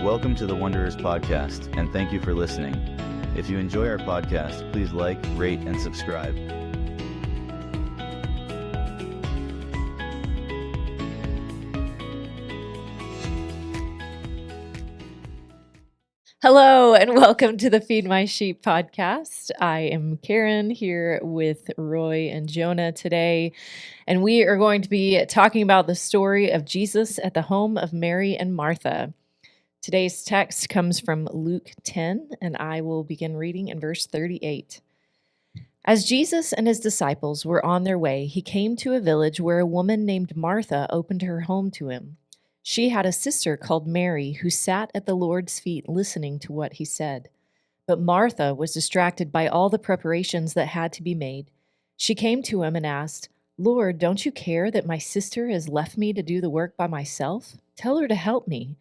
Welcome to the Wanderers Podcast, and thank you for listening. If you enjoy our podcast, please like, rate, and subscribe. Hello and welcome to the Feed My Sheep podcast. I am Karen here with Roy and Jonah today, and we are going to be talking about the story of Jesus at the home of Mary and Martha. Today's text comes from Luke 10, and I will begin reading in verse 38. As Jesus and his disciples were on their way, he came to a village where a woman named Martha opened her home to him. She had a sister called Mary who sat at the Lord's feet listening to what he said. But Martha was distracted by all the preparations that had to be made. She came to him and asked, "Lord, don't you care that my sister has left me to do the work by myself? Tell her to help me."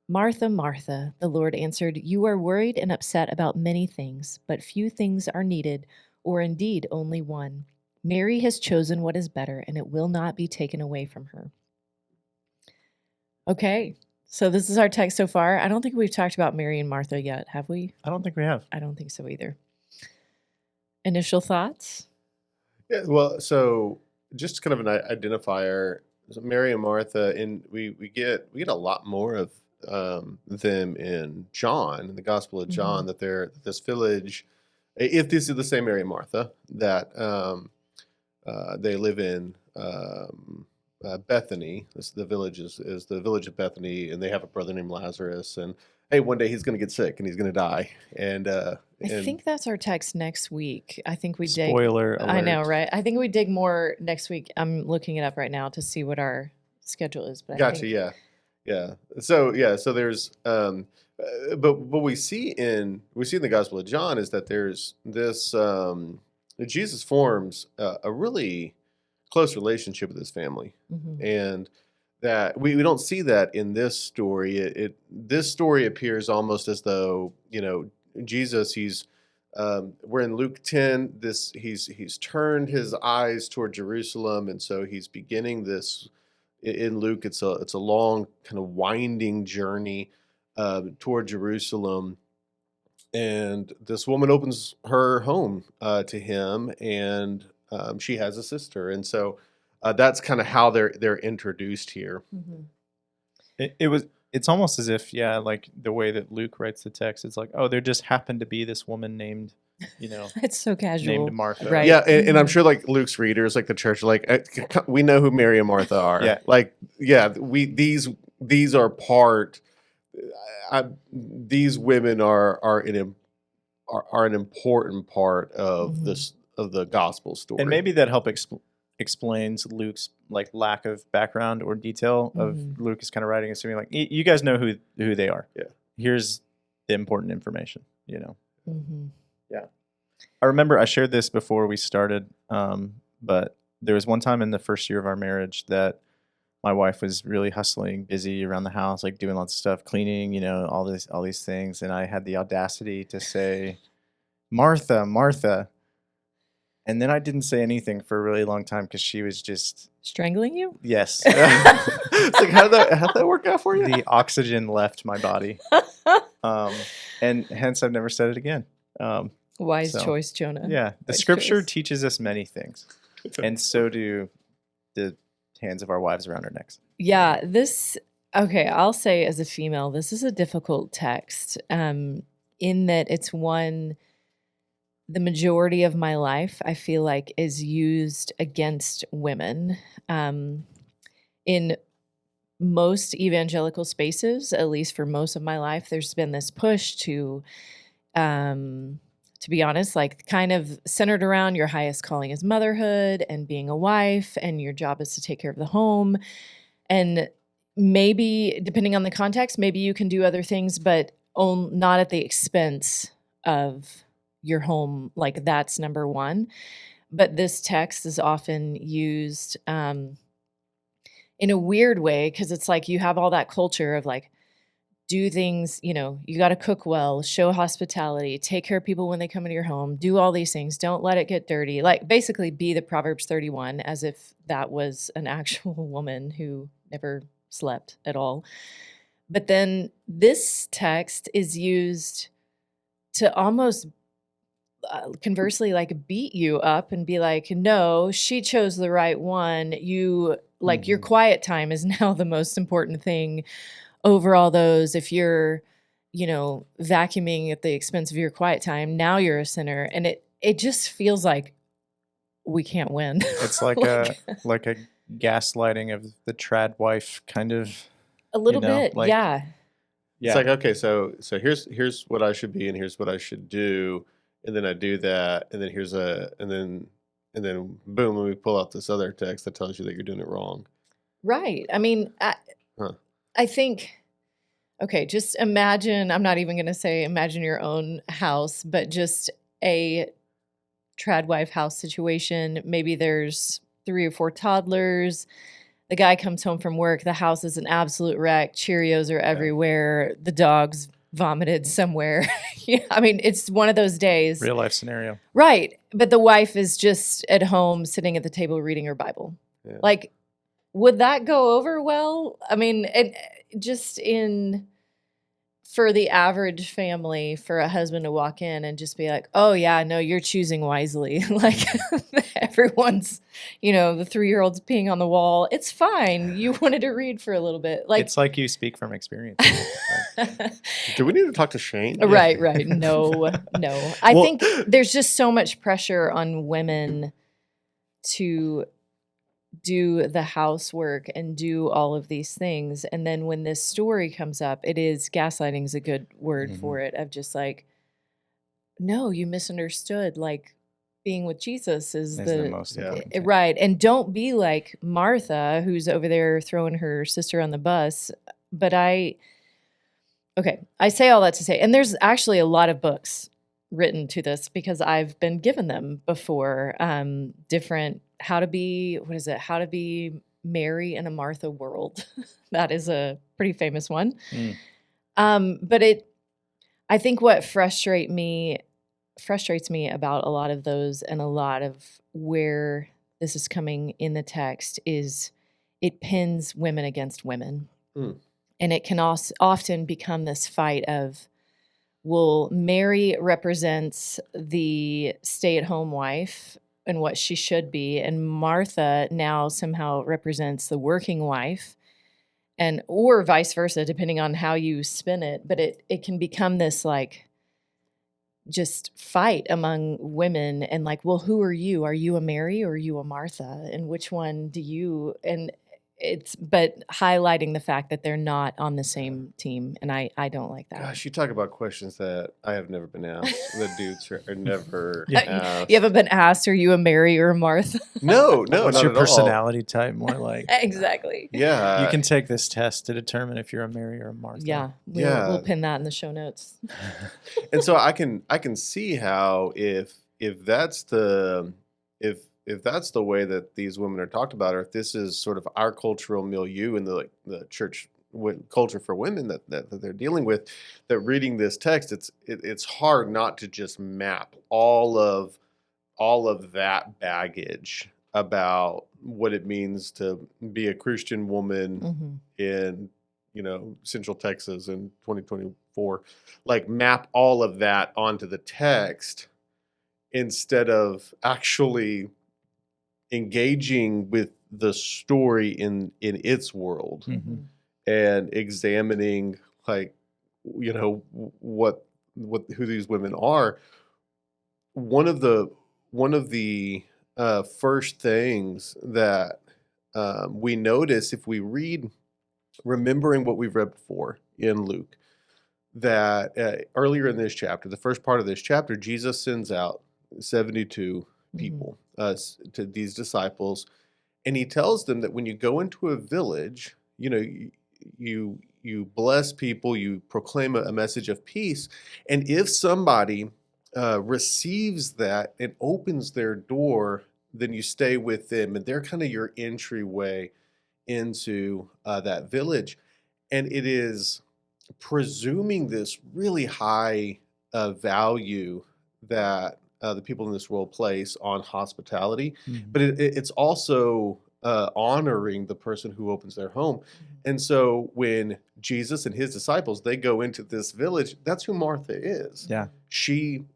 "Martha, Martha," the Lord answered, "you are worried and upset about many things, but few things are needed, or indeed only one. Mary has chosen what is better, and it will not be taken away from her." Okay, so this is our text so far. I don't think we've talked about Mary and Martha yet, have we? I don't think we have. I don't think so either. Initial thoughts? Yeah, well, so just kind of an identifier, so Mary and Martha, and we get a lot more of them in John, in the Gospel of John, that they're this village. If this is the same Mary and Martha, that they live in Bethany. The village is the village of Bethany, and they have a brother named Lazarus. And hey, one day he's going to get sick and he's going to die. And I think that's our text next week. I think we dig. Spoiler alert. I know, right? I think we dig more next week. I'm looking it up right now to see what our schedule is. But gotcha. Yeah. So there's but what we see in the Gospel of John is that there's this Jesus forms a really close relationship with his family, and that we don't see that in this story. This story appears almost as though, Jesus, we're in Luke 10. He's turned his eyes toward Jerusalem, and so he's beginning this. In Luke, it's a long kind of winding journey toward Jerusalem, and this woman opens her home to him, and she has a sister, and so that's kind of how they're introduced here. It's almost as if, like the way that Luke writes the text, it's like, oh, there just happened to be this woman named, it's so casual, named Martha, right? Yeah, and I'm sure like Luke's readers, like the church, are like, we know who Mary and Martha are. These are part. These women are an important part of this, of the gospel story. And maybe that explains Luke's like lack of background or detail of Luke is kind of writing, assuming like, you guys know who they are. Yeah. Here's the important information, Yeah. I remember I shared this before we started, but there was one time in the first year of our marriage that my wife was really hustling, busy around the house, like doing lots of stuff, cleaning, all these things. And I had the audacity to say, "Martha, Martha." And then I didn't say anything for a really long time because she was just Strangling you? Yes. It's like, how'd that work out for you? The oxygen left my body. And hence I've never said it again. Wise choice, Jonah. Yeah. The Wise scripture choice. teaches us many things. And so do the hands of our wives around our necks. Yeah, I'll say as a female, this is a difficult text in that it's one, the majority of my life, I feel like, is used against women. In most evangelical spaces, at least for most of my life, there's been this push to be honest, like kind of centered around your highest calling is motherhood and being a wife, and your job is to take care of the home. And maybe, depending on the context, maybe you can do other things, but not at the expense of your home. Like, that's number one. But this text is often used in a weird way, because it's like you have all that culture of like, do things, you got to cook well, show hospitality, take care of people when they come into your home, do all these things, don't let it get dirty. Like, basically be the Proverbs 31, as if that was an actual woman who never slept at all. But then this text is used to almost conversely like beat you up and be like, no, she chose the right one. You like your quiet time is now the most important thing over all those. If you're, vacuuming at the expense of your quiet time, now you're a sinner. And it just feels like we can't win. It's like a gaslighting of the trad wife kind of. A little bit, yeah. It's like, okay, so here's what I should be and here's what I should do, and then I do that, and then and then boom, when we pull out this other text that tells you that you're doing it wrong. Right. I mean, I think, okay, just imagine, I'm not even going to say imagine your own house, but just a trad wife house situation. Maybe there's 3 or 4 toddlers. The guy comes home from work. The house is an absolute wreck. Cheerios are everywhere. The dog's vomited somewhere. I mean, it's one of those days. Real life scenario. Right. But the wife is just at home sitting at the table reading her Bible. Yeah. Like, would that go over well? I mean, for the average family, for a husband to walk in and just be like, oh yeah, no, you're choosing wisely. Like everyone's, the 3-year-old's peeing on the wall. It's fine. You wanted to read for a little bit. Like it's like you speak from experience. Do we need to talk to Shane? Right. No. I think there's just so much pressure on women to do the housework and do all of these things. And then when this story comes up, gaslighting is a good word for it, of just like, no, you misunderstood. Like being with Jesus is the most important thing. Right. And don't be like Martha, who's over there throwing her sister on the bus. But I say all that to say, and there's actually a lot of books written to this because I've been given them before, different how to be Mary in a Martha world. That is a pretty famous one. But I think what frustrates me about a lot of those and a lot of where this is coming in the text is it pins women against women. And it can also often become this fight of, well, Mary represents the stay-at-home wife and what she should be, and Martha now somehow represents the working wife, or vice versa, depending on how you spin it. But it can become this like just fight among women, and like, well, who are you? Are you a Mary or are you a Martha? And which one do you? And but highlighting the fact that they're not on the same team, and I don't like that. Gosh, you talk about questions that I have never been asked. The dudes are never asked. You haven't been asked, are you a Mary or a Martha? No, what's not your at personality type? More like exactly. Yeah, you can take this test to determine if you're a Mary or a Martha. Yeah, we'll pin that in the show notes. And so I can see how if that's the way that these women are talked about, or if this is sort of our cultural milieu and the church culture for women that they're dealing with, that reading this text, it's hard not to just map all of that baggage about what it means to be a Christian woman in Central Texas in 2024, like map all of that onto the text instead of actually engaging with the story in its world and examining who these women are. One of the first things that we notice if we read, remembering what we've read before in Luke, that earlier in this chapter, the first part of this chapter, Jesus sends out 72 people to these disciples, and he tells them that when you go into a village, you bless people, you proclaim a message of peace, and if somebody receives that and opens their door, then you stay with them, and they're kind of your entryway into that village. And it is presuming this really high value that the people in this world place on hospitality, but it's also honoring the person who opens their home. And so when Jesus and his disciples, they go into this village, that's who Martha is. Yeah.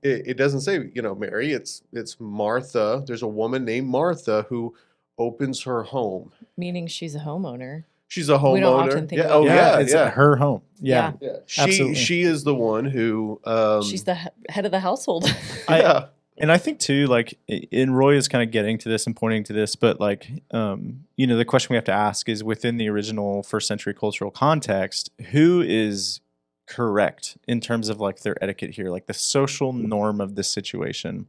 It doesn't say, Mary, it's Martha. There's a woman named Martha who opens her home. Meaning she's a homeowner. She's a homeowner. We don't often think about that. It's her home. Yeah. She is the one who she's the head of the household. And I think too, like, and Roy is kind of getting to this and pointing to this, but like, the question we have to ask is, within the original first century cultural context, who is correct in terms of like their etiquette here, like the social norm of this situation?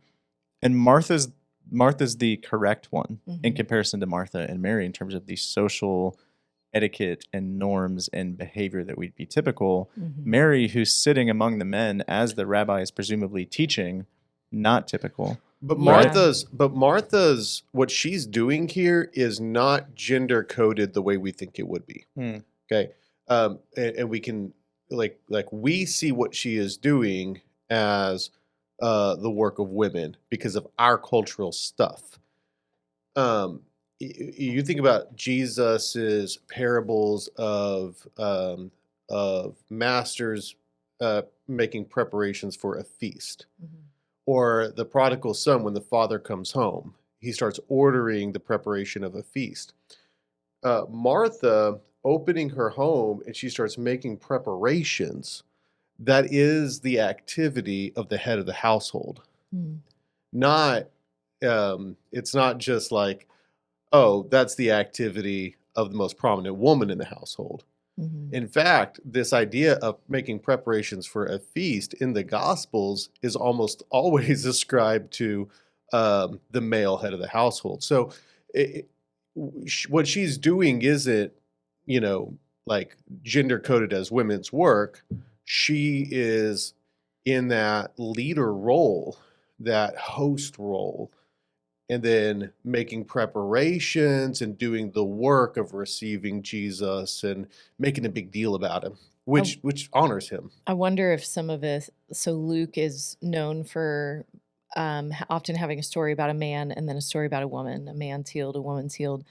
And Martha's the correct one in comparison to Martha and Mary in terms of the social etiquette and norms and behavior that would be typical. Mary, who's sitting among the men as the rabbi is presumably teaching, not typical. But Martha's what she's doing here is not gender coded the way we think it would be. Okay. And we can like we see what she is doing as the work of women because of our cultural stuff. You think about Jesus's parables of masters making preparations for a feast. Or the prodigal son, when the father comes home, he starts ordering the preparation of a feast. Martha opening her home and she starts making preparations. That is the activity of the head of the household. Not, it's not just like, oh, that's the activity of the most prominent woman in the household. In fact, this idea of making preparations for a feast in the Gospels is almost always ascribed to the male head of the household. So what she's doing isn't, like gender coded as women's work. She is in that leader role, that host role, and then making preparations and doing the work of receiving Jesus and making a big deal about him, which honors him. I wonder if some of it, so Luke is known for often having a story about a man and then a story about a woman, a man's healed, a woman's healed.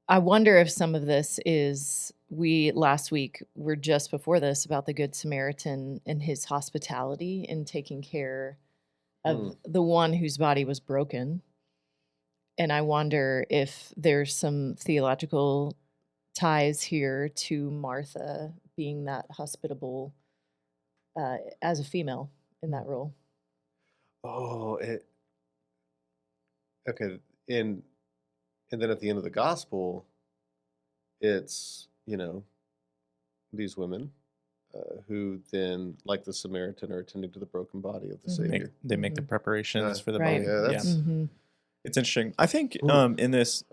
I wonder if some of this is, last week were just before this about the Good Samaritan and his hospitality in taking care of the one whose body was broken. And I wonder if there's some theological ties here to Martha being that hospitable as a female in that role. Oh, okay. And then at the end of the gospel, it's, these women who then, like the Samaritan, are attending to the broken body of the Savior. They make the preparations for the Right. body. Yeah, that's... It's interesting. I think in this,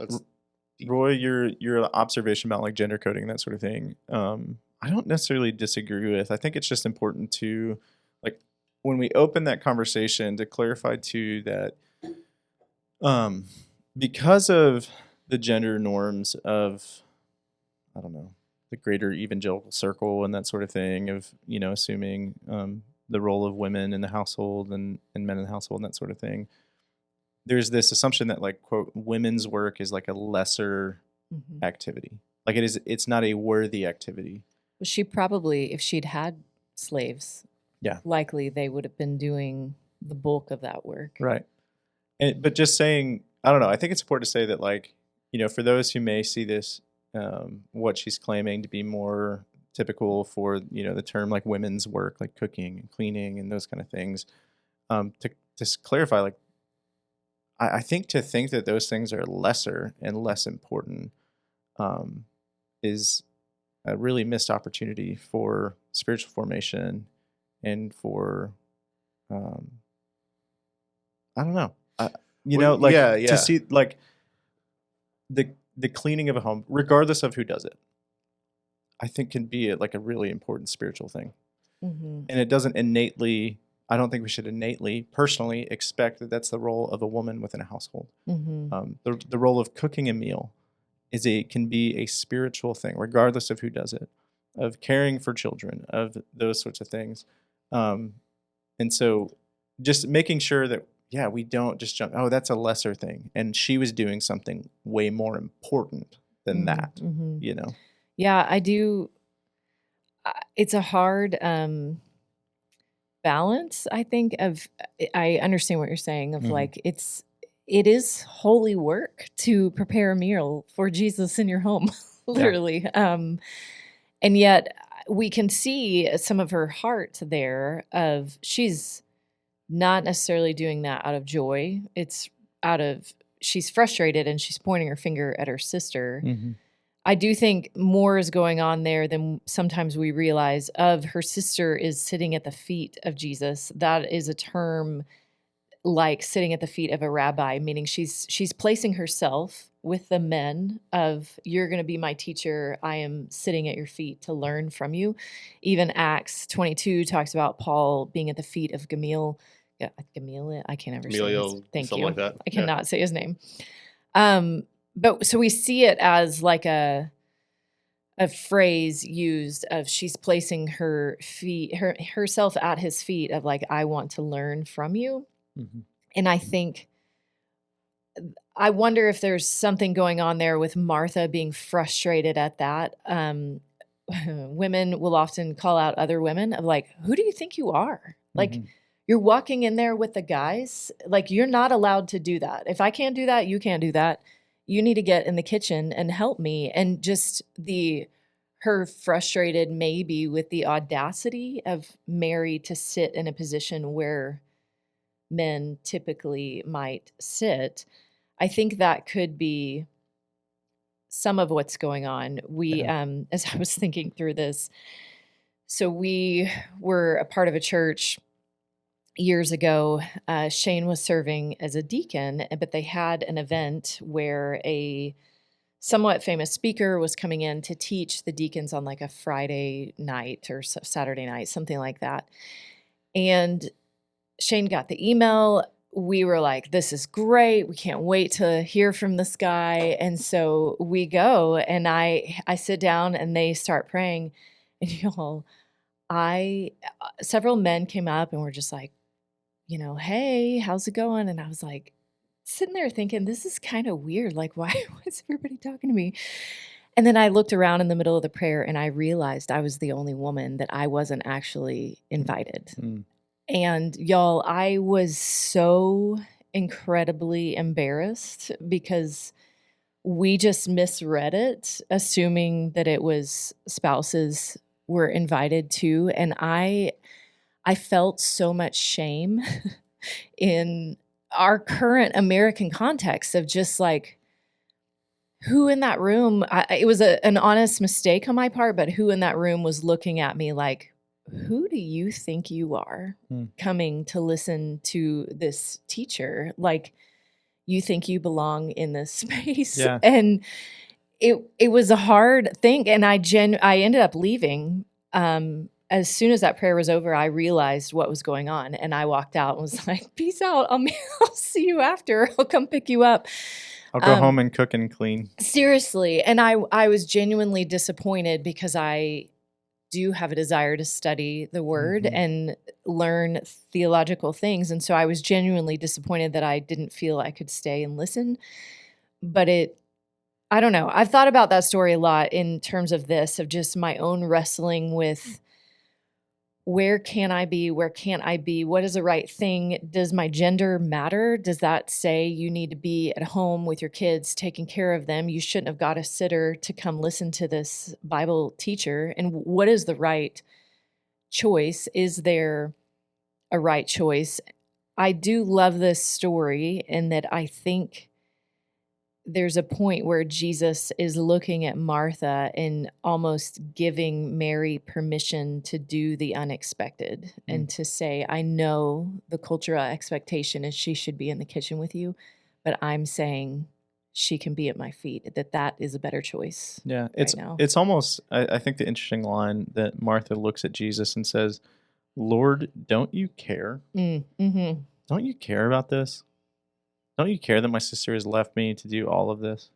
Roy, your observation about like gender coding and that sort of thing, I don't necessarily disagree with. I think it's just important to, like, when we open that conversation, to clarify too that because of the gender norms of, I don't know, the greater evangelical circle and that sort of thing of, assuming the role of women in the household and men in the household and that sort of thing, there's this assumption that, like, quote, women's work is like a lesser activity. Like it's not a worthy activity. She probably, if she'd had slaves, likely they would have been doing the bulk of that work. Right. But just saying, I don't know, I think it's important to say that, like, for those who may see this, what she's claiming to be more typical for, the term like women's work, like cooking and cleaning and those kind of things, to clarify, like, I think to think that those things are lesser and less important is a really missed opportunity for spiritual formation and for, I don't know, to see like the cleaning of a home, regardless of who does it, I think can be like a really important spiritual thing. And it doesn't innately, I don't think we should innately, personally expect that that's the role of a woman within a household. The role of cooking a meal can be a spiritual thing, regardless of who does it, of caring for children, of those sorts of things. And so just making sure that, we don't just jump, oh, that's a lesser thing. And she was doing something way more important than that, you know? Yeah, I do. It's a hard balance, I think, I understand what you're saying of like, it is holy work to prepare a meal for Jesus in your home, literally. And yet we can see some of her heart there of she's not necessarily doing that out of joy. It's she's frustrated and she's pointing her finger at her sister. I do think more is going on there than sometimes we realize. Of her sister is sitting at the feet of Jesus. That is a term like sitting at the feet of a rabbi, meaning she's placing herself with the men of, you're going to be my teacher. I am sitting at your feet to learn from you. Even Acts 22 talks about Paul being at the feet of Gamaliel. I can't ever say his, thank you. Like that. I cannot say his name. But so we see it as like a phrase used of she's placing herself at his feet of like, I want to learn from you. And I wonder if there's something going on there with Martha being frustrated at that. Women will often call out other women of like, who do you think you are? Like, you're walking in there with the guys. Like, you're not allowed to do that. If I can't do that, you can't do that. You need to get in the kitchen and help me. And just her frustrated maybe with the audacity of Mary to sit in a position where men typically might sit. I think that could be some of what's going on. We, as I was thinking through this, so we were a part of a church years ago. Shane was serving as a deacon, but they had an event where a somewhat famous speaker was coming in to teach the deacons on like a Friday night or Saturday night, something like that. And Shane got the email. We were like, this is great. We can't wait to hear from this guy. And so we go and I sit down and they start praying. And y'all, several men came up and were just like, hey, how's it going? And I was like, sitting there thinking, this is kind of weird. Like, why was everybody talking to me? And then I looked around in the middle of the prayer and I realized I was the only woman that I wasn't actually invited. And y'all, I was so incredibly embarrassed because we just misread it, assuming that it was spouses were invited too. And I felt so much shame in our current American context of just like, who in that room, it was an honest mistake on my part, but who in that room was looking at me like, who do you think you are coming to listen to this teacher? Like, you think you belong in this space. Yeah. And it was a hard thing. And I ended up leaving. As soon as that prayer was over, I realized what was going on. And I walked out and was like, peace out. I'll see you after. I'll come pick you up. I'll go home and cook and clean. Seriously. And I was genuinely disappointed because I do have a desire to study the word and learn theological things. And so I was genuinely disappointed that I didn't feel I could stay and listen. But I don't know. I've thought about that story a lot in terms of this, of just my own wrestling with where can I be? Where can't I be? What is the right thing? Does my gender matter? Does that say you need to be at home with your kids, taking care of them? You shouldn't have got a sitter to come listen to this Bible teacher. And what is the right choice? Is there a right choice? I do love this story in that I think there's a point where Jesus is looking at Martha and almost giving Mary permission to do the unexpected and to say, I know the cultural expectation is she should be in the kitchen with you, but I'm saying she can be at my feet, that is a better choice. Yeah, it's almost, I think the interesting line that Martha looks at Jesus and says, Lord, don't you care? Don't you care about this? Don't you care that my sister has left me to do all of this?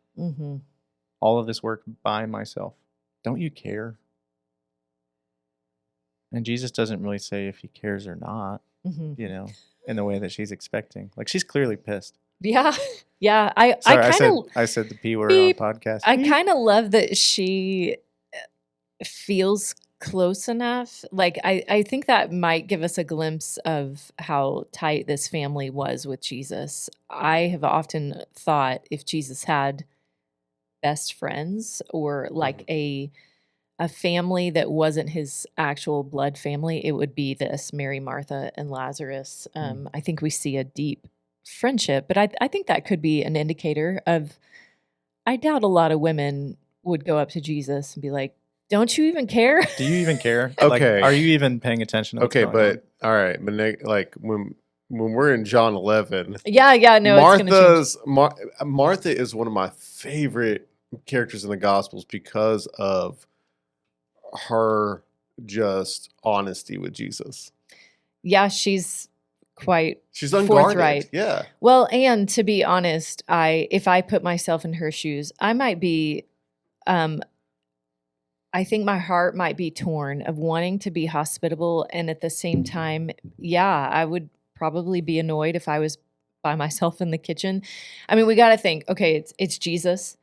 All of this work by myself. Don't you care? And Jesus doesn't really say if he cares or not, in the way that she's expecting. Like, she's clearly pissed. Yeah. Yeah. I Sorry, kind of I said the P word on podcast. I kind of love that she feels close enough. Like, I think that might give us a glimpse of how tight this family was with Jesus. I have often thought if Jesus had best friends or like a family that wasn't his actual blood family, it would be this Mary, Martha, and Lazarus. I think we see a deep friendship, but I think that could be an indicator of, I doubt a lot of women would go up to Jesus and be like, don't you even care? Do you even care? Okay. Like, are you even paying attention to what's Okay, going but all right, but like when we're in John 11, Yeah, no, Martha is one of my favorite characters in the Gospels because of her just honesty with Jesus. Yeah, she's quite She's unguarded. forthright. Yeah. Well, and to be honest, if I put myself in her shoes, I might be, I think my heart might be torn of wanting to be hospitable, and at the same time, yeah, I would probably be annoyed if I was by myself in the kitchen. I mean, we got to think, okay, it's Jesus,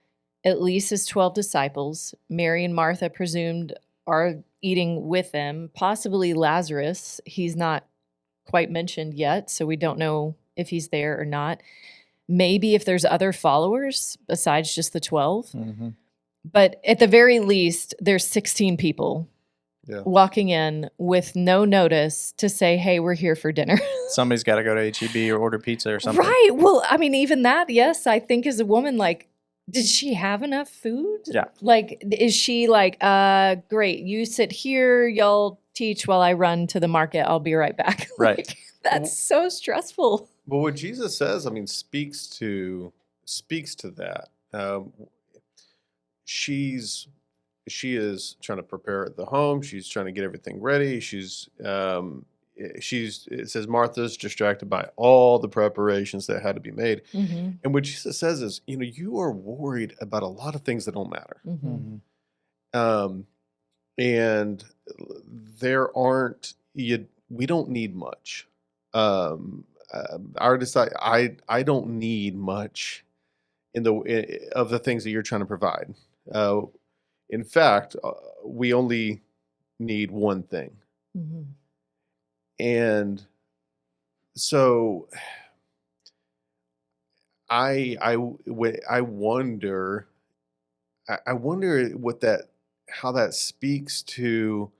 at least his 12 disciples. Mary and Martha presumed are eating with them, possibly Lazarus. He's not quite mentioned yet, so we don't know if he's there or not. Maybe if there's other followers besides just the 12. Mm-hmm. But at the very least, there's 16 people walking in with no notice to say, hey, we're here for dinner. Somebody's got to go to H-E-B or order pizza or something. Right. Well, I mean, even that, yes, I think as a woman, like, did she have enough food? Yeah. Like, is she like, great, you sit here, y'all teach while I run to the market. I'll be right back. Right. Like, that's so stressful. But what Jesus says, I mean, speaks to that. She is trying to prepare the home. She's trying to get everything ready. It says Martha's distracted by all the preparations that had to be made. Mm-hmm. And what Jesus says is, you are worried about a lot of things that don't matter. Mm-hmm. And we don't need much. I don't need much of the things that you're trying to provide. In fact, we only need one thing. Mm-hmm. And so I wonder how that speaks to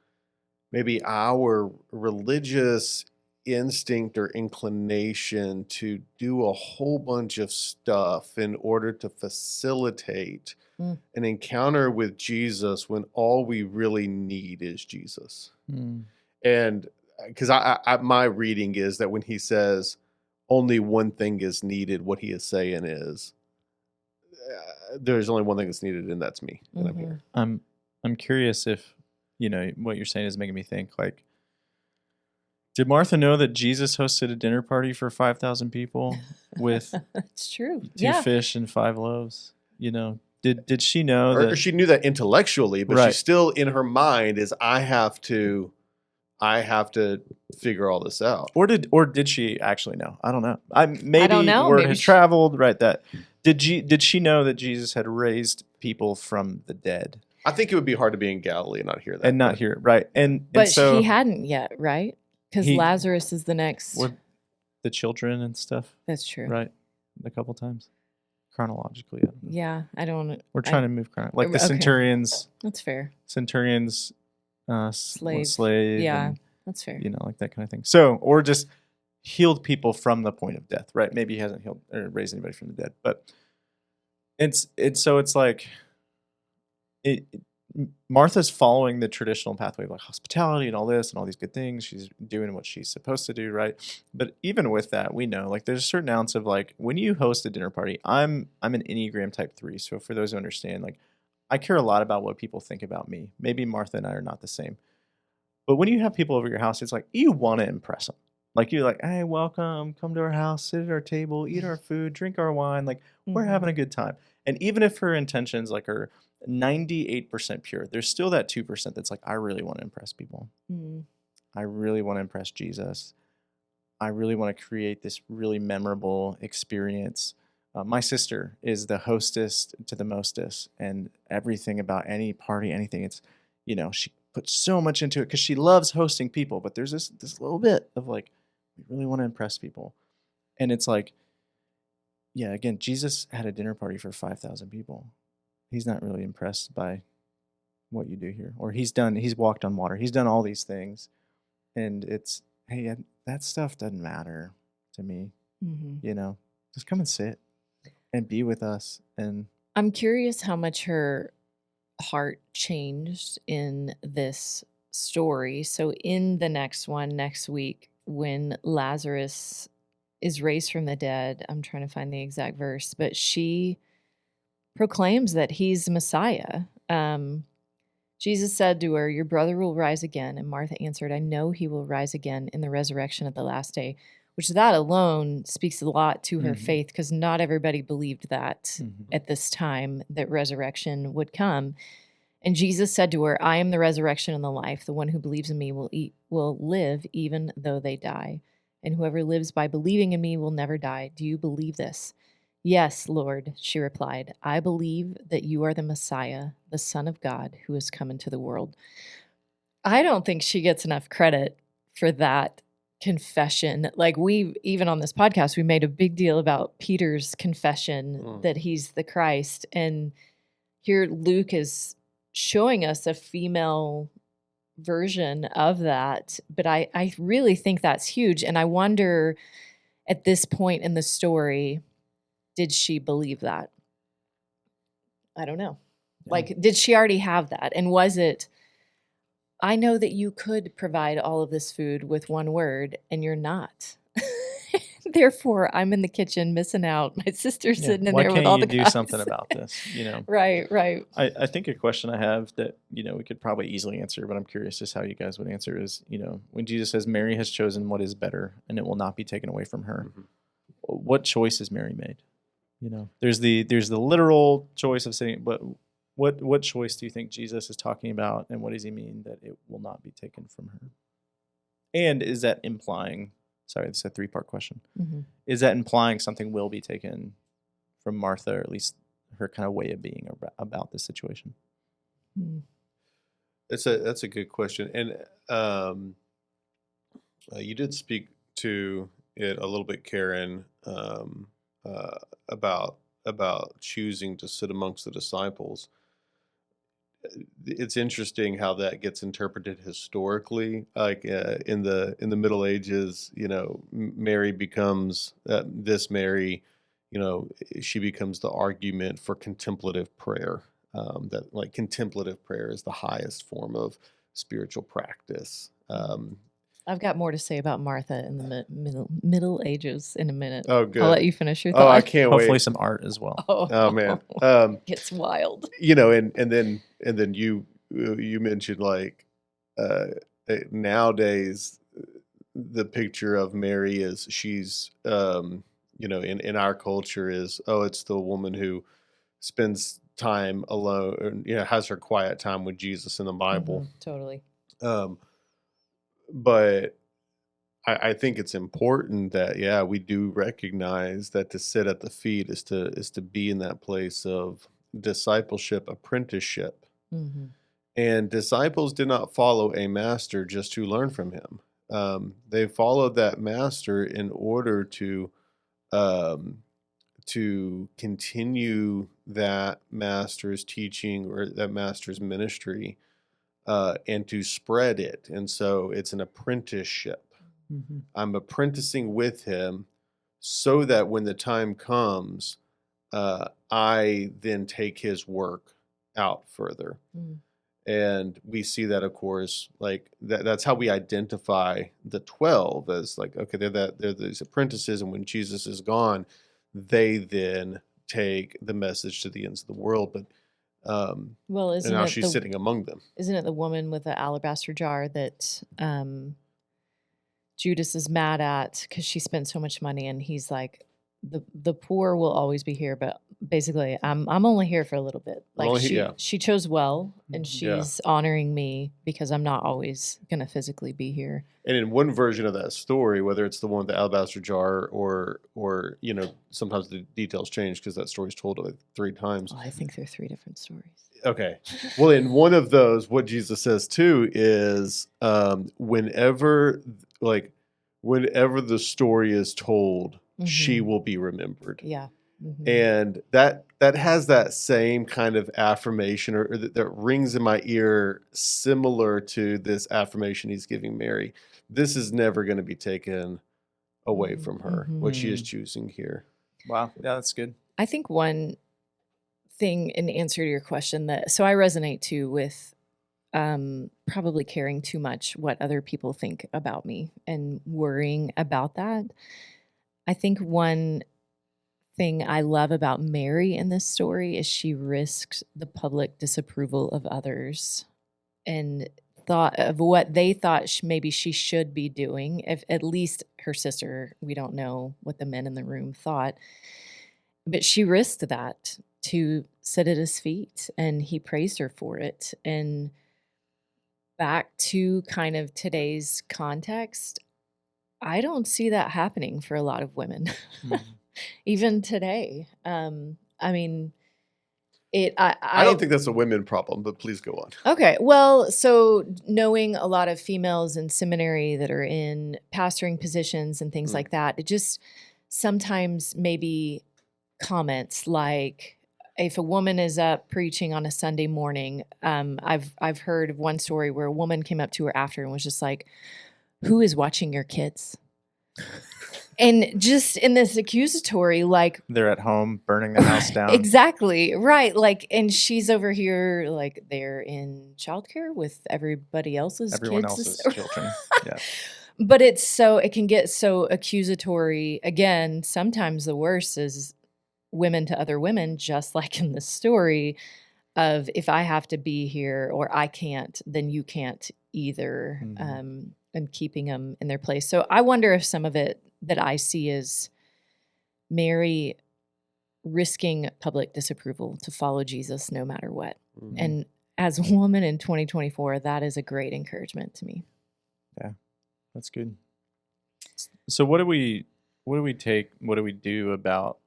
maybe our religious instinct or inclination to do a whole bunch of stuff in order to facilitate an encounter with Jesus when all we really need is Jesus. And because my reading is that when he says only one thing is needed, what he is saying is there's only one thing that's needed, and that's me. And I'm here. I'm curious if, what you're saying is making me think, like, did Martha know that Jesus hosted a dinner party for 5,000 people with it's true. 2 fish and 5 loaves? Did she know that? Or she knew that intellectually, but she still in her mind is I have to figure all this out. Or did she actually know? I don't know. Maybe I don't know. Word Maybe had traveled, right? Did she know that Jesus had raised people from the dead? I think it would be hard to be in Galilee and not hear that. And not hear it, right? But so he hadn't yet, right? Because Lazarus is the next. With the children and stuff. That's true. Right. A couple times. Chronologically. Yeah, I don't. We're trying to move chronologically. Like the centurions. That's fair. Centurions, slave. Yeah, and, that's fair. Like that kind of thing. So, or just healed people from the point of death, right? Maybe he hasn't healed or raised anybody from the dead, but it's like Martha's following the traditional pathway of like hospitality and all this and all these good things. She's doing what she's supposed to do, right? But even with that, we know like there's a certain ounce of like when you host a dinner party, I'm an Enneagram type 3. So for those who understand, like I care a lot about what people think about me. Maybe Martha and I are not the same. But when you have people over your house, it's like you want to impress them. Like you're like, hey, welcome, come to our house, sit at our table, eat our food, drink our wine. Like we're having a good time. And even if her intentions like are 98% pure, there's still that 2% that's like, I really want to impress people. I really want to impress Jesus. I really want to create this really memorable experience. My sister is the hostess to the mostest, and everything about any party, anything, it's, she puts so much into it because she loves hosting people. But there's this little bit of like, we really want to impress people. And it's like, yeah, again, Jesus had a dinner party for 5,000 people. He's not really impressed by what you do here. Or he's walked on water. He's done all these things. And it's, hey, that stuff doesn't matter to me. Mm-hmm. Just come and sit and be with us. And I'm curious how much her heart changed in this story. So in the next one, next week, when Lazarus is raised from the dead, I'm trying to find the exact verse, but she proclaims that he's Messiah. Jesus said to her, "Your brother will rise again." And Martha answered, "I know he will rise again in the resurrection at the last day," which that alone speaks a lot to her faith, because not everybody believed that at this time, that resurrection would come. And Jesus said to her, "I am the resurrection and the life. The one who believes in me will live even though they die. And whoever lives by believing in me will never die. Do you believe this?" "Yes, Lord," she replied. "I believe that you are the Messiah, the Son of God, who has come into the world." I don't think she gets enough credit for that confession. Like, even on this podcast, we made a big deal about Peter's confession that he's the Christ. And here Luke is showing us a female version of that. But I really think that's huge. And I wonder, at this point in the story, did she believe that? I don't know. Yeah. Like, did she already have that? And was it, "I know that you could provide all of this food with one word, and you're not. Therefore, I'm in the kitchen missing out. My sister's sitting in there with all the guys." Why can't you do something about this? Right. I think a question I have that, we could probably easily answer, but I'm curious just how you guys would answer is, when Jesus says Mary has chosen what is better and it will not be taken away from her, what choice has Mary made? There's the literal choice of sitting, but what choice do you think Jesus is talking about, and what does he mean that it will not be taken from her? And is that implying, sorry, this is a 3-part question. Is that implying something will be taken from Martha, or at least her kind of way of being about this situation? That's a good question. And you did speak to it a little bit, Karen, about choosing to sit amongst the disciples. It's interesting how that gets interpreted historically. Like in the Middle Ages, Mary becomes this Mary. She becomes the argument for contemplative prayer. That like contemplative prayer is the highest form of spiritual practice. I've got more to say about Martha in the Middle Ages in a minute. Oh, good. I'll let you finish your thought. Oh, I can't wait. Hopefully some art as well. Oh man, it's wild. And then you mentioned like nowadays the picture of Mary is she's in our culture is, it's the woman who spends time alone, has her quiet time with Jesus in the Bible. Totally. But I think it's important that, we do recognize that to sit at the feet is to be in that place of discipleship, apprenticeship. And disciples did not follow a master just to learn from him. They followed that master in order to continue that master's teaching or that master's ministry, and to spread it. And so it's an apprenticeship. I'm apprenticing with him so that when the time comes, I then take his work out further. And we see that, of course, like that's how we identify the 12 as like, okay, they're these apprentices, and when Jesus is gone, they then take the message to the ends of the world. But well, and now she's sitting among them. Isn't it the woman with the alabaster jar that Judas is mad at because she spent so much money, and he's like, the poor will always be here, but basically, I'm only here for a little bit. Like Only he- yeah. she chose well, and Yeah. she's honoring me because I'm not always gonna physically be here. And in one version of that story, whether it's the one with the alabaster jar or sometimes the details change because that story's told like 3 times. Oh, I think they're 3 different stories. Okay. Well, in one of those, what Jesus says too is whenever the story is told, she will be remembered. Yeah. Mm-hmm. And that has that same kind of affirmation or that rings in my ear, similar to this affirmation he's giving Mary. This is never going to be taken away from her, what she is choosing here. Wow. Yeah, that's good. I think one thing in answer to your question so I resonate too with probably caring too much what other people think about me and worrying about that. I think one thing I love about Mary in this story is she risked the public disapproval of others and thought of what they thought maybe she should be doing. If at least her sister, we don't know what the men in the room thought, but she risked that to sit at his feet, and he praised her for it. And back to kind of today's context, I don't see that happening for a lot of women. Even today. I mean, I don't think that's a women problem, but please go on. Okay. Well, so knowing a lot of females in seminary that are in pastoring positions and things like that, it just sometimes maybe comments like, if a woman is up preaching on a Sunday morning, I've heard of one story where a woman came up to her after and was just like, "Who is watching your kids?" And just in this accusatory, like, they're at home burning the house down. Exactly. Right. Like, and she's over here, like, they're in childcare with everybody else's Everyone kids. else's children. Yeah. But it can get so accusatory. Again, sometimes the worst is women to other women, just like in the story of, if I have to be here or I can't, then you can't either. And keeping them in their place. So I wonder if some of it that I see is Mary risking public disapproval to follow Jesus no matter what. And as a woman in 2024, that is a great encouragement to me. Yeah, that's good. So what do we do about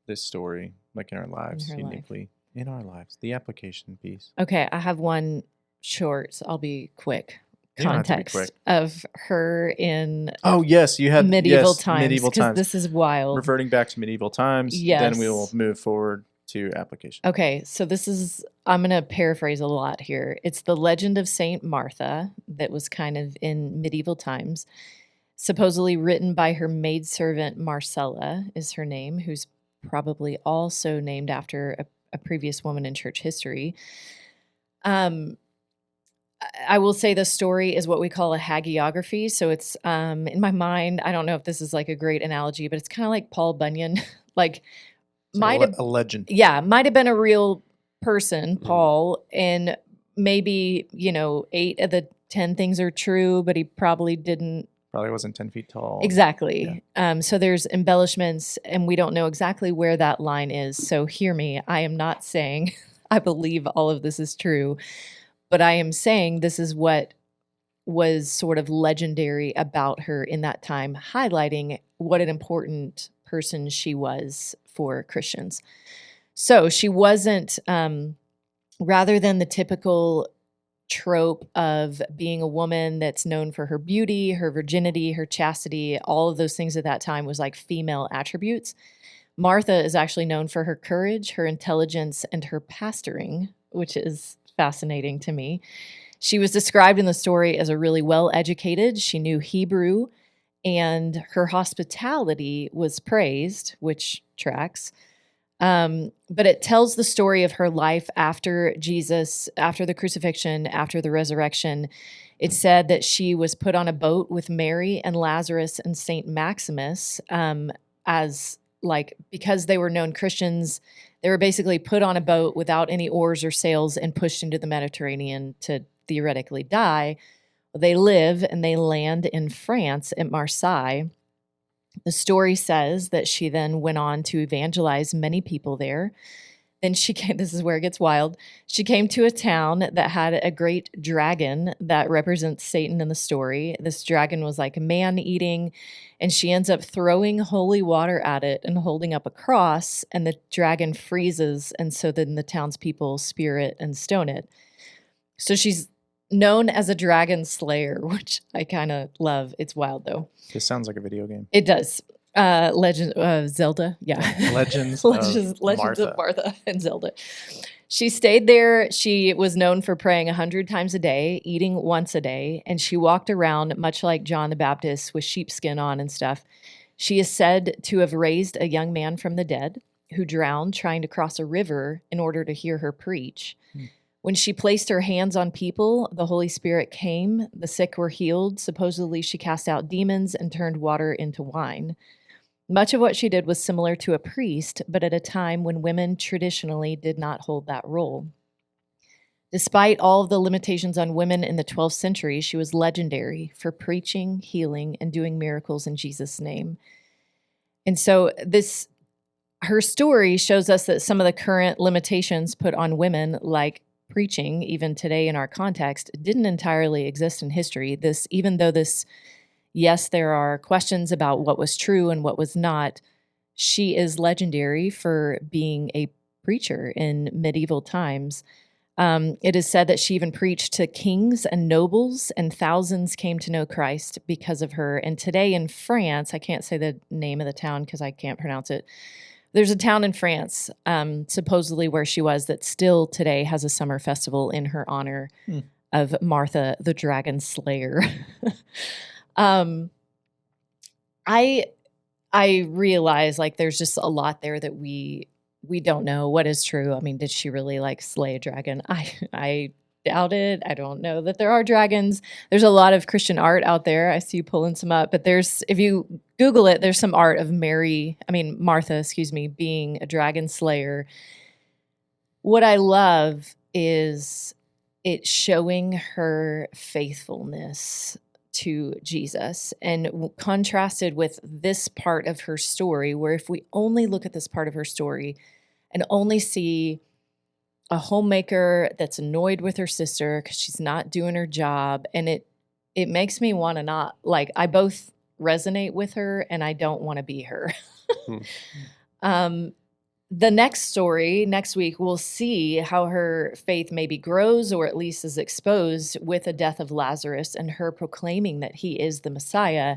this story, like in our lives, uniquely in our lives, the application piece? Okay, I have one short, I'll be quick. You don't have to be Context quick. of her in you had medieval times, because this is wild. Reverting back to medieval times, then we will move forward to application. Okay, so I'm going to paraphrase a lot here. It's the legend of Saint Martha that was kind of in medieval times, supposedly written by her maidservant Marcella is her name, who's probably also named after a previous woman in church history. I will say the story is what we call a hagiography. So it's in my mind, I don't know if this is like a great analogy, but it's kind of like Paul Bunyan. Like, a legend. Yeah, might have been a real person, Paul, and maybe 8 of the 10 things are true, but he probably wasn't 10 feet tall. Exactly. Yeah. So there's embellishments, and we don't know exactly where that line is. So hear me. I am not saying I believe all of this is true. But I am saying this is what was sort of legendary about her in that time, highlighting what an important person she was for Christians. So she wasn't, rather than the typical trope of being a woman that's known for her beauty, her virginity, her chastity, all of those things at that time was like female attributes. Martha is actually known for her courage, her intelligence, and her pastoring, which is fascinating to me. She was described in the story as a really well-educated. She knew Hebrew, and her hospitality was praised, which tracks. But it tells the story of her life after Jesus, after the crucifixion, after the resurrection. It said that she was put on a boat with Mary and Lazarus and Saint Maximus, because they were known Christians. They were basically put on a boat without any oars or sails and pushed into the Mediterranean to theoretically die. They live and they land in France at Marseille. The story says that she then went on to evangelize many people there. Then she came, this is where it gets wild. She came to a town that had a great dragon that represents Satan in the story. This dragon was like man-eating, and she ends up throwing holy water at it and holding up a cross, and the dragon freezes, and so then the townspeople spear it and stone it. So she's known as a dragon slayer, which I kind of love. It's wild, though. This sounds like a video game. It does. Legend Zelda, yeah. Legends Legends Martha. of Martha and Zelda. She stayed there. She was known for praying 100 times a day, eating once a day, and she walked around much like John the Baptist with sheepskin on and stuff. She is said to have raised a young man from the dead who drowned trying to cross a river in order to hear her preach. When she placed her hands on people, the Holy Spirit came, the sick were healed. Supposedly, she cast out demons and turned water into wine. Much of what she did was similar to a priest, but at a time when women traditionally did not hold that role. Despite all of the limitations on women in the 12th century, she was legendary for preaching, healing, and doing miracles in Jesus' name. And so her story shows us that some of the current limitations put on women, like preaching, even today in our context, didn't entirely exist in history. Even though yes, there are questions about what was true and what was not, she is legendary for being a preacher in medieval times. It is said that she even preached to kings and nobles, and thousands came to know Christ because of her. And today in France, I can't say the name of the town because I can't pronounce it. There's a town in France, supposedly where she was, that still today has a summer festival in her honor of Martha, the Dragon Slayer. I realize like there's just a lot there that we don't know what is true. I mean, did she really like slay a dragon? I doubt it. I don't know that there are dragons. There's a lot of Christian art out there. I see you pulling some up, but if you Google it, there's some art of Martha, being a dragon slayer. What I love is it showing her faithfulness to Jesus, and contrasted with this part of her story, where if we only look at this part of her story and only see a homemaker that's annoyed with her sister because she's not doing her job, and it makes me want to not, like, I both resonate with her and I don't want to be her. The next story, next week, we'll see how her faith maybe grows, or at least is exposed, with the death of Lazarus and her proclaiming that he is the Messiah.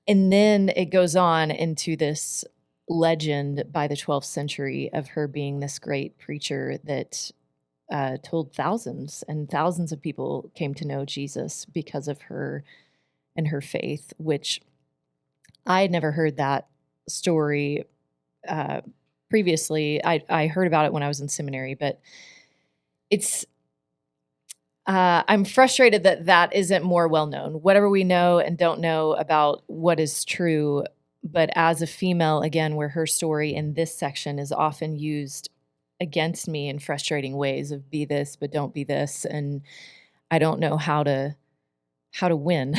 And then it goes on into this legend by the 12th century of her being this great preacher that told thousands and thousands of people came to know Jesus because of her and her faith, which I had never heard that story previously. I heard about it when I was in seminary, but I'm frustrated that isn't more well known. Whatever we know and don't know about what is true, but as a female, again, where her story in this section is often used against me in frustrating ways of be this, but don't be this, and I don't know how to win.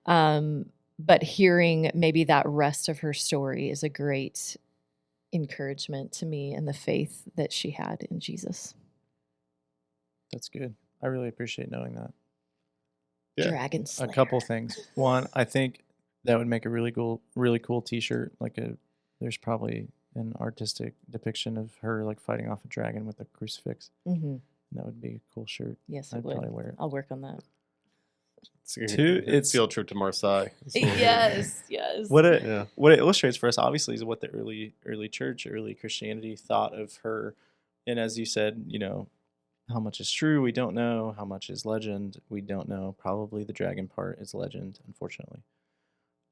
But hearing maybe that rest of her story is a great encouragement to me in the faith that she had in Jesus. That's good. I really appreciate knowing that. Yeah. Dragon Slayer. A couple things. One, I think that would make a really cool T-shirt. There's probably an artistic depiction of her like fighting off a dragon with a crucifix. Mm-hmm. That would be a cool shirt. Yes, I'd probably wear it. I'll work on that. It's field trip to Marseille. Yes. What it illustrates for us, obviously, is what the early church, early Christianity thought of her. And as you said, how much is true, we don't know. How much is legend, we don't know. Probably the dragon part is legend, unfortunately.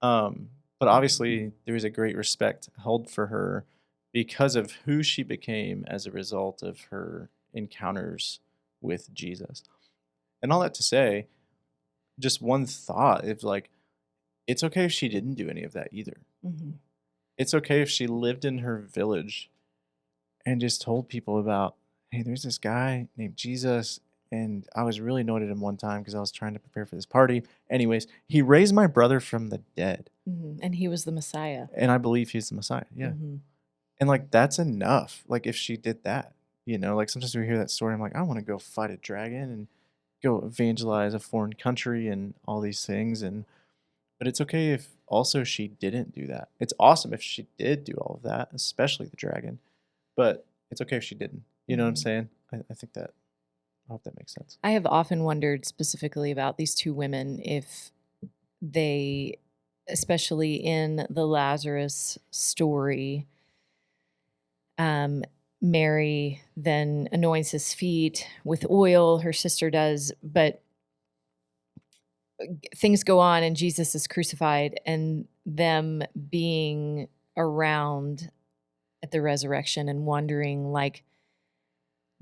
But obviously, there is a great respect held for her because of who she became as a result of her encounters with Jesus. And all that to say, just one thought, it's it's okay if she didn't do any of that either. Mm-hmm. It's okay if she lived in her village and just told people about, hey, there's this guy named Jesus, and I was really annoyed at him one time because I was trying to prepare for this party. Anyways, he raised my brother from the dead. And he was the Messiah. And I believe he's the Messiah. Yeah. And like, that's enough. Like, if she did that, like sometimes we hear that story. I'm like, I want to go fight a dragon and go evangelize a foreign country and all these things. But it's okay if also she didn't do that. It's awesome if she did do all of that, especially the dragon. But it's okay if she didn't. You know what I'm saying? I think that, I hope that makes sense. I have often wondered specifically about these two women if they, especially in the Lazarus story, Mary then anoints his feet with oil, her sister does, but things go on and Jesus is crucified, and them being around at the resurrection and wondering, like,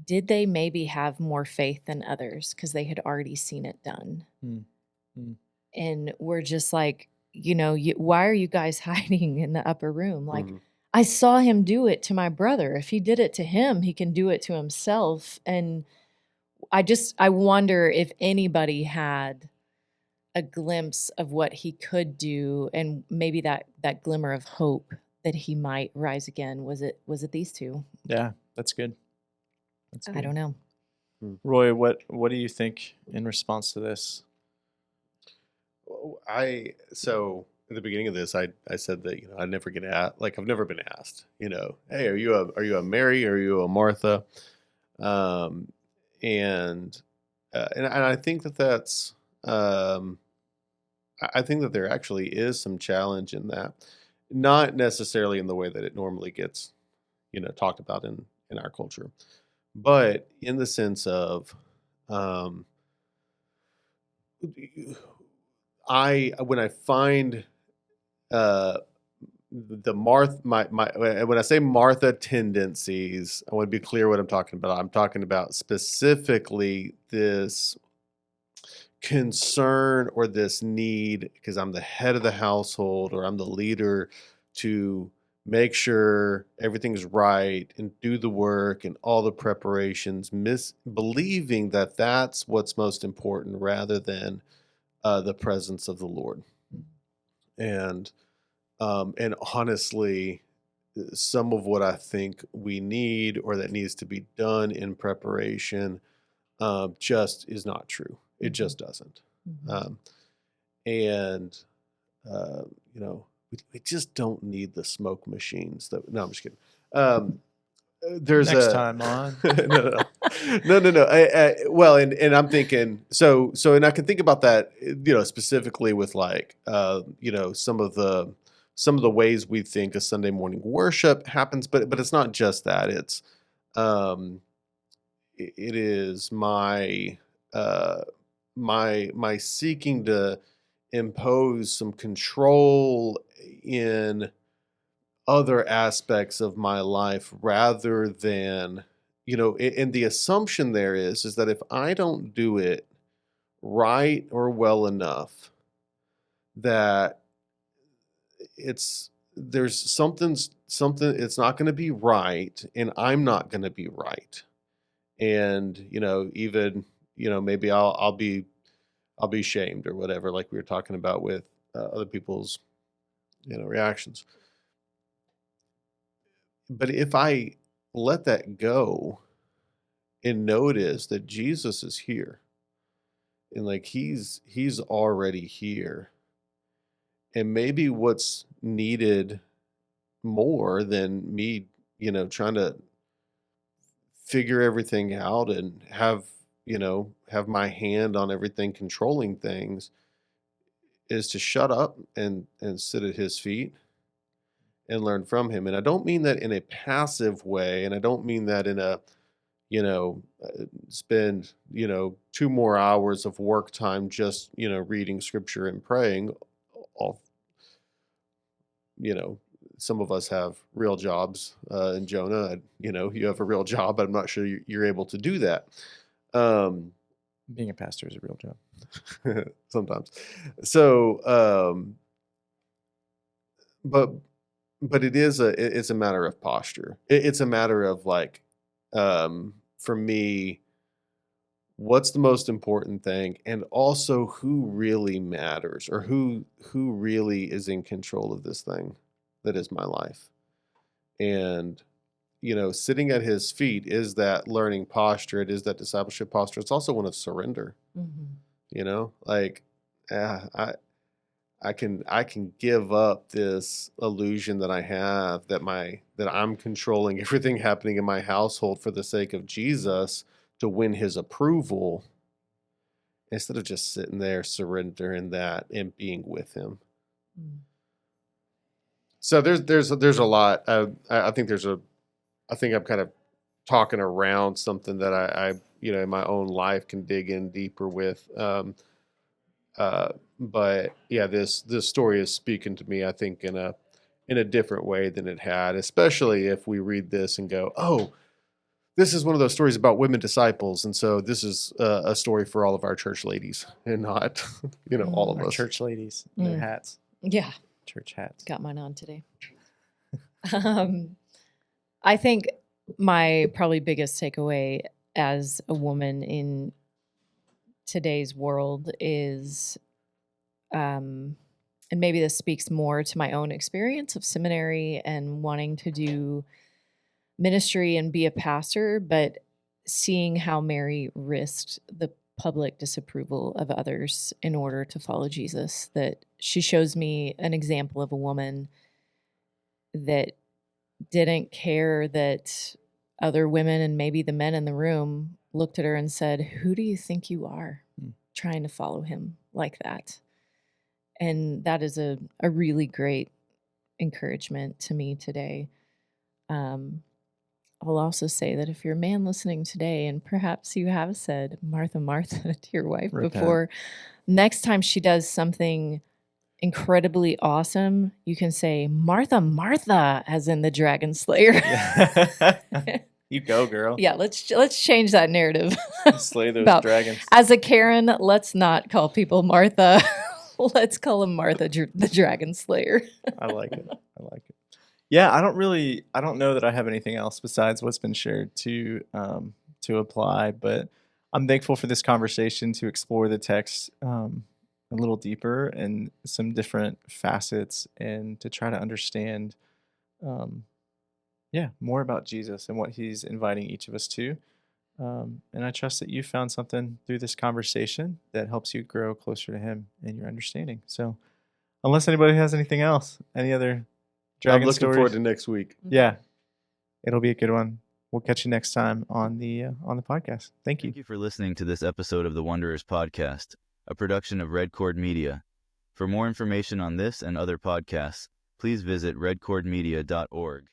did they maybe have more faith than others because they had already seen it done? And we're just like, why are you guys hiding in the upper room? Like, I saw him do it to my brother. If he did it to him, he can do it to himself. And I wonder if anybody had a glimpse of what he could do, and maybe that glimmer of hope that he might rise again. Was it these two? Yeah, that's good. I don't know. Roy, what do you think in response to this? So at the beginning of this, I said that I never get asked. Like, I've never been asked. Hey, are you a Mary? Or are you a Martha? And I think that's. I think that there actually is some challenge in that, not necessarily in the way that it normally gets, talked about in our culture, but in the sense of, when I find the when I say Martha tendencies, I want to be clear what I'm talking about. I'm talking about specifically this concern or this need, because I'm the head of the household or I'm the leader, to make sure everything's right and do the work and all the preparations, believing that that's what's most important rather than the presence of the Lord. And honestly, some of what I think we need or that needs to be done in preparation just is not true. It just doesn't. We just don't need the smoke machines. No, I'm just kidding. There's next time on. No. Well, and I'm thinking so, and I can think about that, specifically with like, some of the ways we think a Sunday morning worship happens, but it's not just that. It's, it is my seeking to impose some control in other aspects of my life rather than, and the assumption there is that if I don't do it right or well enough, that there's something, it's not going to be right, and I'm not going to be right. And, even, maybe I'll be shamed or whatever, like we were talking about with other people's, reactions. But if I let that go and notice that Jesus is here, and like he's already here, and maybe what's needed more than me, trying to figure everything out and have my hand on everything, controlling things, is to shut up and sit at his feet and learn from him. And I don't mean that in a passive way, and I don't mean that in a, spend, 2 more hours of work time just, reading scripture and praying. Some of us have real jobs, and Jonah, you have a real job. I'm not sure you're able to do that. Being a pastor is a real job. Sometimes. So, but it's a matter of posture. It's a matter of like, for me, what's the most important thing, and also who really matters, or who really is in control of this thing that is my life. And sitting at his feet is that learning posture. It is that discipleship posture. It's also one of surrender. Like I can give up this illusion that I have that I'm controlling everything happening in my household for the sake of Jesus to win his approval, instead of just sitting there surrendering that and being with him. So there's a lot. I think I'm kind of talking around something that I in my own life can dig in deeper with. But yeah, this story is speaking to me, I think, in a different way than it had, especially if we read this and go, oh, this is one of those stories about women disciples, and so this is a story for all of our church ladies, and not all of Our us. church ladies in their hats. Yeah. Church hats. Got mine on today. I think my probably biggest takeaway as a woman in today's world is, and maybe this speaks more to my own experience of seminary and wanting to do ministry and be a pastor, but seeing how Mary risked the public disapproval of others in order to follow Jesus, that she shows me an example of a woman that didn't care that other women and maybe the men in the room looked at her and said, "Who do you think you are trying to follow him like that?" And that is a really great encouragement to me today. I'll also say that if you're a man listening today, and perhaps you have said Martha, Martha to your wife before, next time she does something incredibly awesome, you can say, "Martha, Martha," as in the dragon slayer. You go, girl. Yeah, let's change that narrative. Slay those dragons. As a Karen, let's not call people Martha. Let's call him Martha, the dragon slayer. I like it. Yeah, I don't know that I have anything else besides what's been shared to apply, but I'm thankful for this conversation to explore the text a little deeper and some different facets, and to try to understand more about Jesus and what he's inviting each of us to. And I trust that you found something through this conversation that helps you grow closer to him in your understanding. So unless anybody has anything else, any other dragon I'm looking stories? forward to next week. Yeah, it'll be a good one. We'll catch you next time on the podcast. Thank you. Thank you for listening to this episode of the Wanderers Podcast, a production of Red Cord Media. For more information on this and other podcasts, please visit redcordmedia.org.